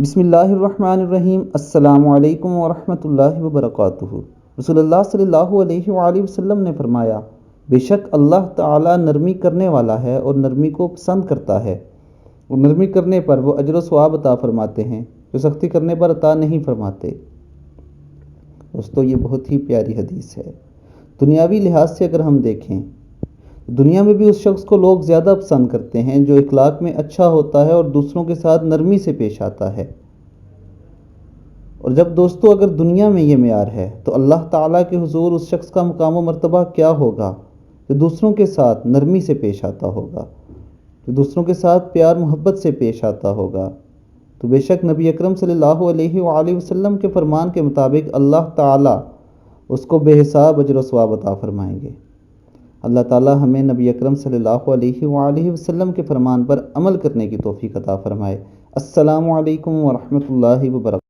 بسم اللہ الرحمن الرحیم۔ السلام علیکم ورحمۃ اللہ وبرکاتہ۔ رسول اللہ صلی اللہ علیہ وآلہ وسلم نے فرمایا، بے شک اللہ تعالیٰ نرمی کرنے والا ہے اور نرمی کو پسند کرتا ہے، اور نرمی کرنے پر وہ اجر و ثواب عطا فرماتے ہیں جو سختی کرنے پر عطا نہیں فرماتے۔ دوستو، یہ بہت ہی پیاری حدیث ہے۔ دنیاوی لحاظ سے اگر ہم دیکھیں، دنیا میں بھی اس شخص کو لوگ زیادہ پسند کرتے ہیں جو اخلاق میں اچھا ہوتا ہے اور دوسروں کے ساتھ نرمی سے پیش آتا ہے۔ اور جب دوستو اگر دنیا میں یہ معیار ہے تو اللہ تعالیٰ کے حضور اس شخص کا مقام و مرتبہ کیا ہوگا جو دوسروں کے ساتھ نرمی سے پیش آتا ہوگا، جو دوسروں کے ساتھ پیار محبت سے پیش آتا ہوگا۔ تو بے شک نبی اکرم صلی اللہ علیہ وآلہ وسلم کے فرمان کے مطابق اللہ تعالیٰ اس کو بے حساب اجر و ثواب عطا فرمائیں گے۔ اللہ تعالیٰ ہمیں نبی اکرم صلی اللہ علیہ وآلہ وسلم کے فرمان پر عمل کرنے کی توفیق عطا فرمائے۔ السلام علیکم ورحمۃ اللہ وبرکاتہ۔